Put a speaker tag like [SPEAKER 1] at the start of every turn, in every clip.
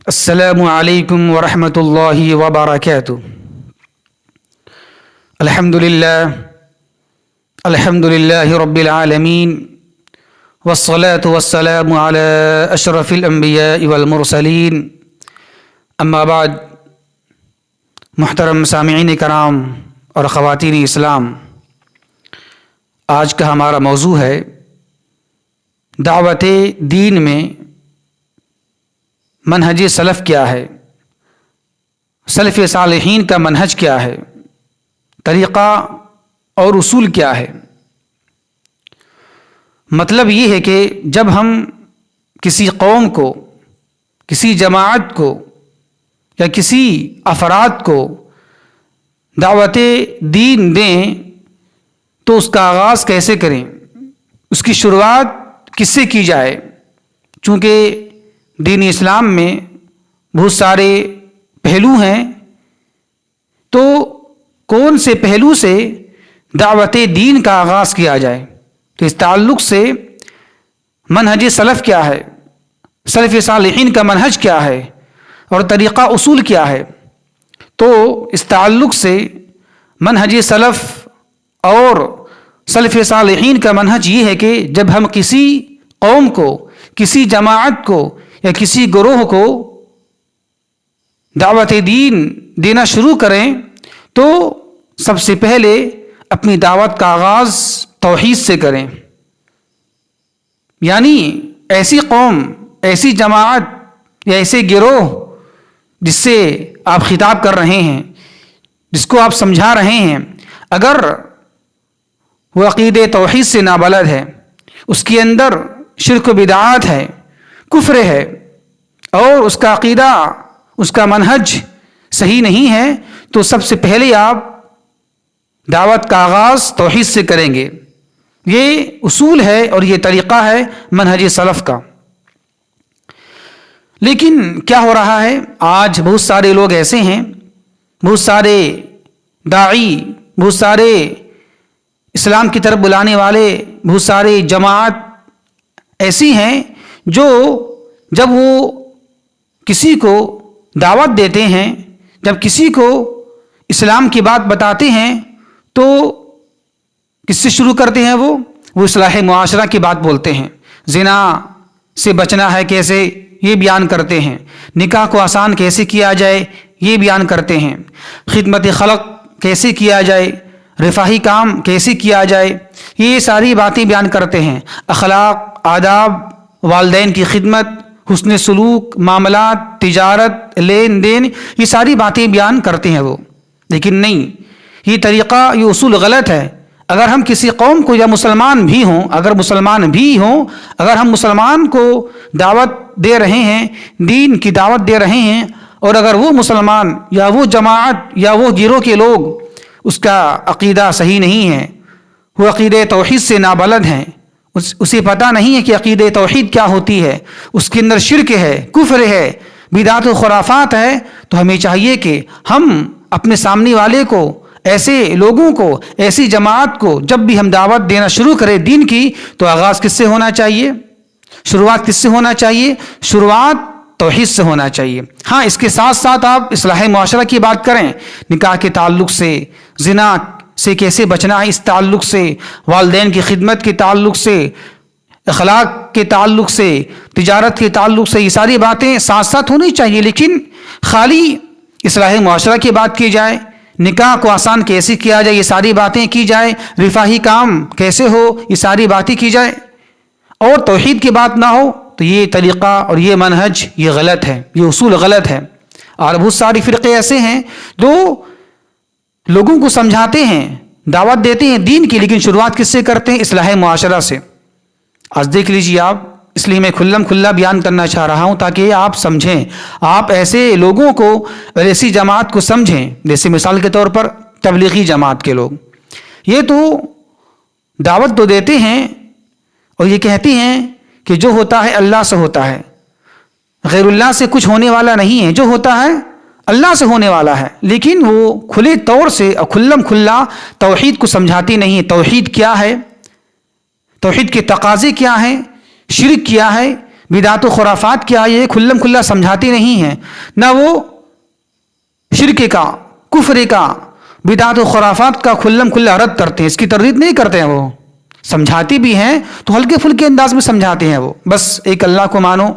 [SPEAKER 1] السلام علیکم ورحمۃ اللہ وبرکاتہ۔ الحمد للہ رب العالمین والصلاة والسلام علی اشرف الانبیاء والمرسلین، اما بعد۔ محترم سامعین کرام اور خواتین اسلام، آج کا ہمارا موضوع ہے دعوت دین میں منہج سلف کیا ہے، سلف صالحین کا منہج کیا ہے، طریقہ اور اصول کیا ہے۔ مطلب یہ ہے کہ جب ہم کسی قوم کو، کسی جماعت کو یا کسی افراد کو دعوت دین دیں تو اس کا آغاز کیسے کریں، اس کی شروعات کس سے کی جائے۔ چونکہ دین اسلام میں بہت سارے پہلو ہیں، تو کون سے پہلو سے دعوت دین کا آغاز کیا جائے، تو اس تعلق سے منہج سلف کیا ہے، سلف صالحین کا منہج کیا ہے اور طریقہ اصول کیا ہے۔ تو اس تعلق سے منہج سلف اور سلف صالحین کا منہج یہ ہے کہ جب ہم کسی قوم کو، کسی جماعت کو یا کسی گروہ کو دعوت دین دینا شروع کریں تو سب سے پہلے اپنی دعوت کا آغاز توحید سے کریں۔ یعنی ایسی قوم، ایسی جماعت یا ایسے گروہ جس سے آپ خطاب کر رہے ہیں، جس کو آپ سمجھا رہے ہیں، اگر وہ عقیدہ توحید سے نابلد ہے، اس کے اندر شرک و بدعات ہے، کفر ہے، اور اس کا عقیدہ، اس کا منہج صحیح نہیں ہے، تو سب سے پہلے آپ دعوت کا آغاز توحید سے کریں گے۔ یہ اصول ہے اور یہ طریقہ ہے منہج سلف کا۔ لیکن کیا ہو رہا ہے، آج بہت سارے لوگ ایسے ہیں، بہت سارے داعی، بہت سارے اسلام کی طرف بلانے والے، بہت سارے جماعت ایسی ہیں جو جب وہ کسی کو دعوت دیتے ہیں، جب کسی کو اسلام کی بات بتاتے ہیں تو کس سے شروع کرتے ہیں، وہ اصلاح معاشرہ کی بات بولتے ہیں، زنا سے بچنا ہے کیسے، یہ بیان کرتے ہیں، نکاح کو آسان کیسے کیا جائے یہ بیان کرتے ہیں، خدمت خلق کیسے کیا جائے، رفاہی کام کیسے کیا جائے، یہ ساری باتیں بیان کرتے ہیں، اخلاق، آداب، والدین کی خدمت، حسن سلوک، معاملات، تجارت، لین دین، یہ ساری باتیں بیان کرتے ہیں وہ۔ لیکن نہیں، یہ طریقہ، یہ اصول غلط ہے۔ اگر ہم کسی قوم کو، یا مسلمان بھی ہوں، اگر ہم مسلمان کو دعوت دے رہے ہیں، دین کی دعوت دے رہے ہیں، اور اگر وہ مسلمان یا وہ جماعت یا وہ گروہ کے لوگ اس کا عقیدہ صحیح نہیں ہے، وہ عقیدہ توحید سے نابلد ہیں، اسے پتہ نہیں ہے کہ عقیدہ توحید کیا ہوتی ہے، اس کے اندر شرک ہے، کفر ہے، بدعت و خرافات ہے، تو ہمیں چاہیے کہ ہم اپنے سامنے والے کو، ایسے لوگوں کو، ایسی جماعت کو جب بھی ہم دعوت دینا شروع کریں دین کی، تو آغاز کس سے ہونا چاہیے، شروعات کس سے ہونا چاہیے؟ شروعات توحید سے ہونا چاہیے۔ ہاں، اس کے ساتھ ساتھ آپ اصلاح معاشرہ کی بات کریں، نکاح کے تعلق سے، زنا سے کیسے بچنا ہے اس تعلق سے، والدین کی خدمت کے تعلق سے، اخلاق کے تعلق سے، تجارت کے تعلق سے، یہ ساری باتیں ساتھ ساتھ ہونی چاہیے۔ لیکن خالی اصلاح معاشرہ کی بات کی جائے، نکاح کو آسان کیسے کیا جائے یہ ساری باتیں کی جائے، رفاہی کام کیسے ہو یہ ساری باتیں کی جائے، اور توحید کی بات نہ ہو، تو یہ طریقہ اور یہ منہج یہ غلط ہے، یہ اصول غلط ہے۔ اور بہت ساری فرقے ایسے ہیں جو لوگوں کو سمجھاتے ہیں، دعوت دیتے ہیں دین کی، لیکن شروعات کس سے کرتے ہیں؟ اصلاح معاشرہ سے۔ آج دیکھ لیجیے آپ، اس لیے میں کھلا بیان کرنا چاہ رہا ہوں تاکہ آپ سمجھیں، آپ ایسے لوگوں کو، ایسی جماعت کو سمجھیں، جیسے مثال کے طور پر تبلیغی جماعت کے لوگ، یہ تو دعوت تو دیتے ہیں اور یہ کہتے ہیں کہ جو ہوتا ہے اللہ سے ہوتا ہے، غیر اللہ سے کچھ ہونے والا نہیں ہے، جو ہوتا ہے اللہ سے ہونے والا ہے، لیکن وہ کھلے طور سے اور کھلا توحید کو سمجھاتی نہیں ہے۔ توحید کیا ہے، توحید کے تقاضے کیا ہیں، شرک کیا ہے، بدعت و خرافات کیا یہ کھلم کھلا سمجھاتے نہیں ہیں، نہ وہ شرک کا، کفر کا، بدعت و خرافات کا کھلم کھلا رد کرتے ہیں، اس کی تردید نہیں کرتے ہیں، وہ سمجھاتے بھی ہیں تو ہلکے پھلکے انداز میں سمجھاتے ہیں، وہ بس ایک اللہ کو مانو،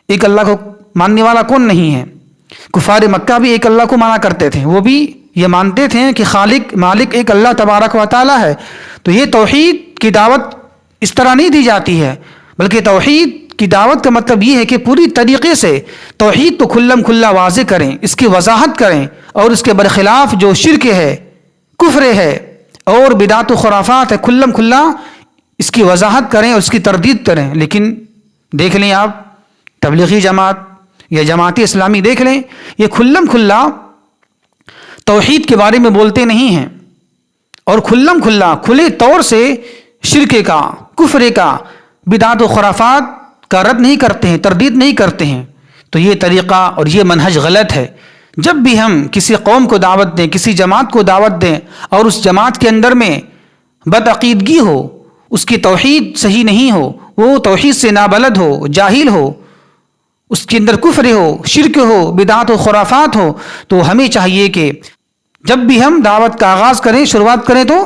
[SPEAKER 1] ایک اللہ کو ماننے والا کون نہیں ہے؟ کفار مکہ بھی ایک اللہ کو مانا کرتے تھے، وہ بھی یہ مانتے تھے کہ خالق مالک ایک اللہ تبارک و تعالی ہے۔ تو یہ توحید کی دعوت اس طرح نہیں دی جاتی ہے، بلکہ توحید کی دعوت کا مطلب یہ ہے کہ پوری طریقے سے توحید کو کھلم کھلا واضح کریں، اس کی وضاحت کریں، اور اس کے برخلاف جو شرک ہے، کفر ہے اور بدعت و خرافات ہے، کھلم کھلا اس کی وضاحت کریں اور اس کی تردید کریں۔ لیکن دیکھ لیں آپ تبلیغی جماعت یا جماعت اسلامی دیکھ لیں، یہ کھلم کھلا توحید کے بارے میں بولتے نہیں ہیں، اور کھلم کھلا کھلے طور سے شرک کا، کفر کا، بدعت و خرافات کا رد نہیں کرتے ہیں، تردید نہیں کرتے ہیں۔ تو یہ طریقہ اور یہ منہج غلط ہے۔ جب بھی ہم کسی قوم کو دعوت دیں، کسی جماعت کو دعوت دیں، اور اس جماعت کے اندر میں بدعقیدگی ہو، اس کی توحید صحیح نہیں ہو، وہ توحید سے نابلد ہو، جاہل ہو، اس کے اندر کفر ہو، شرک ہو، بدعت و خرافات ہو، تو ہمیں چاہیے کہ جب بھی ہم دعوت کا آغاز کریں، شروعات کریں تو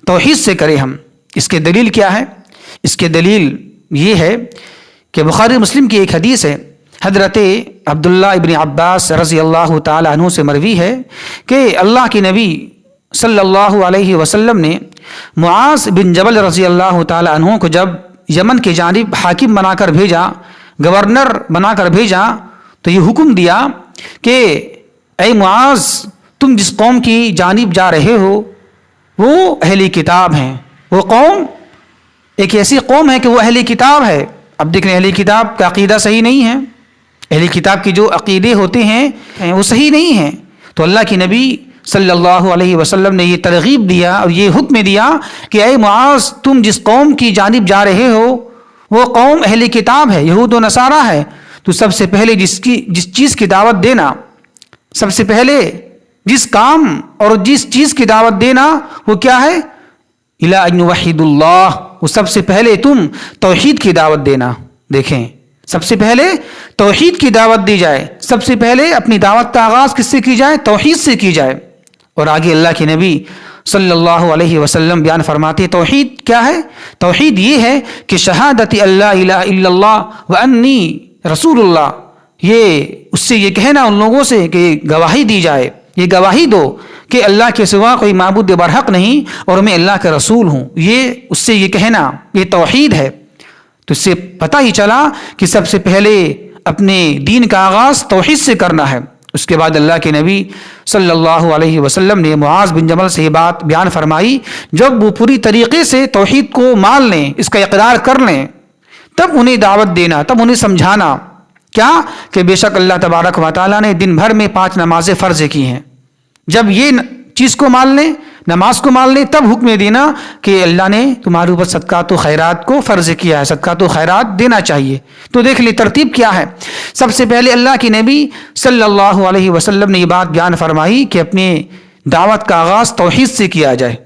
[SPEAKER 1] توحید سے کریں ہم۔ اس کے دلیل کیا ہے؟ اس کے دلیل یہ ہے کہ بخاری مسلم کی ایک حدیث ہے، حضرت عبداللہ ابن عباس رضی اللہ تعالی عنہ سے مروی ہے کہ اللہ کے نبی صلی اللہ علیہ وسلم نے معاذ بن جبل رضی اللہ تعالی عنہ کو جب یمن کی جانب حاکم بنا کر بھیجا، گورنر بنا کر بھیجا، تو یہ حکم دیا کہ اے معاذ، تم جس قوم کی جانب جا رہے ہو وہ اہل کتاب ہیں، وہ قوم ایک ایسی قوم ہے کہ وہ اہل کتاب ہے۔ اب دیکھ رہے ہیں اہل کتاب کا عقیدہ صحیح نہیں ہے، اہل کتاب کے جو عقیدے ہوتے ہیں وہ صحیح نہیں ہیں۔ تو اللہ کے نبی صلی اللہ علیہ وسلم نے یہ ترغیب دیا اور یہ حکم دیا کہ اے معاذ، تم جس قوم کی جانب جا رہے ہو وہ قوم اہل کتاب ہے، یہود و نصارہ ہے، تو سب سے پہلے جس چیز کی دعوت دینا، سب سے پہلے جس کام اور جس چیز کی دعوت دینا وہ کیا ہے؟ الی ان یوحد اللہ، وہ سب سے پہلے تم توحید کی دعوت دینا۔ دیکھیں، سب سے پہلے توحید کی دعوت دی جائے، سب سے پہلے اپنی دعوت کا آغاز کس سے کی جائے؟ توحید سے کی جائے۔ اور آگے اللہ کے نبی صلی اللہ علیہ وسلم بیان فرماتے توحید کیا ہے؟ توحید یہ ہے کہ شہادت اللہ الہ الا اللہ وانی رسول اللہ، یہ اس سے یہ کہنا ان لوگوں سے کہ گواہی دی جائے، یہ گواہی دو کہ اللہ کے سوا کوئی معبود برحق نہیں اور میں اللہ کا رسول ہوں، یہ اس سے یہ کہنا، یہ توحید ہے۔ تو اس سے پتہ ہی چلا کہ سب سے پہلے اپنے دین کا آغاز توحید سے کرنا ہے۔ اس کے بعد اللہ کے نبی صلی اللہ علیہ وسلم نے معاذ بن جبل سے یہ بات بیان فرمائی، جب وہ پوری طریقے سے توحید کو مان لیں، اس کا اقرار کر لیں، تب انہیں دعوت دینا، تب انہیں سمجھانا کیا کہ بے شک اللہ تبارک و تعالیٰ نے دن بھر میں 5 نمازیں فرض کی ہیں۔ جب یہ چیز کو مان لیں، نماز کو مان لیں، تب حکم دینا کہ اللہ نے تمہارے اوپر صدقات و خیرات کو فرض کیا ہے، صدقات و خیرات دینا چاہیے۔ تو دیکھ لیں ترتیب کیا ہے۔ سب سے پہلے اللہ کے نبی صلی اللہ علیہ وسلم نے یہ بات بیان فرمائی کہ اپنے دعوت کا آغاز توحید سے کیا جائے،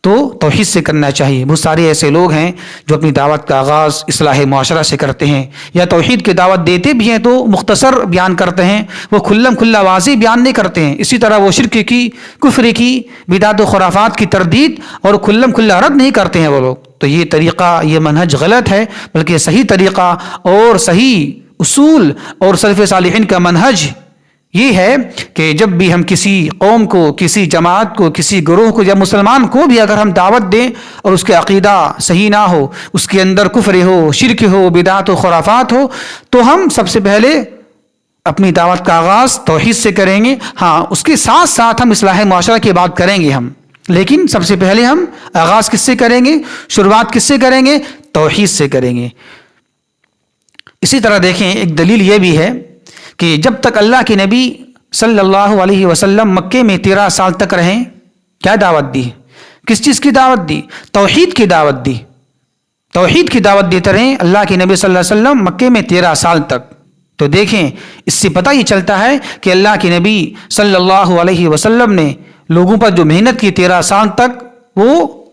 [SPEAKER 1] تو توحید سے کرنا چاہیے۔ بہت سارے ایسے لوگ ہیں جو اپنی دعوت کا آغاز اصلاح معاشرہ سے کرتے ہیں، یا توحید کی دعوت دیتے بھی ہیں تو مختصر بیان کرتے ہیں، وہ کھلم کھلا واضح بیان نہیں کرتے ہیں۔ اسی طرح وہ شرک کی، کفر کی، بدعت و خرافات کی تردید اور کھلم کھلا رد نہیں کرتے ہیں وہ لوگ۔ تو یہ طریقہ، یہ منہج غلط ہے، بلکہ صحیح طریقہ اور صحیح اصول اور سلف صالحین کا منہج یہ ہے کہ جب بھی ہم کسی قوم کو، کسی جماعت کو، کسی گروہ کو یا مسلمان کو بھی اگر ہم دعوت دیں اور اس کے عقیدہ صحیح نہ ہو، اس کے اندر کفر ہو، شرک ہو، بدعت و خرافات ہو، تو ہم سب سے پہلے اپنی دعوت کا آغاز توحید سے کریں گے۔ ہاں، اس کے ساتھ ساتھ ہم اصلاح معاشرہ کی بات کریں گے ہم، لیکن سب سے پہلے ہم آغاز کس سے کریں گے؟ شروعات کس سے کریں گے؟ توحید سے کریں گے۔ اسی طرح دیکھیں، ایک دلیل یہ بھی ہے کہ جب تک اللہ کے نبی صلی اللہ علیہ وسلم مکے میں 13 سال تک رہیں، کیا دعوت دی؟ کس چیز کی دعوت دی؟ توحید کی دعوت دی۔ توحید کی دعوت دیتے رہیں اللہ کے نبی صلی اللہ علیہ وسلم مکے میں 13 سال تک۔ تو دیکھیں، اس سے پتہ ہی چلتا ہے کہ اللہ کے نبی صلی اللہ علیہ وسلم نے لوگوں پر جو محنت کی 13 سال تک، وہ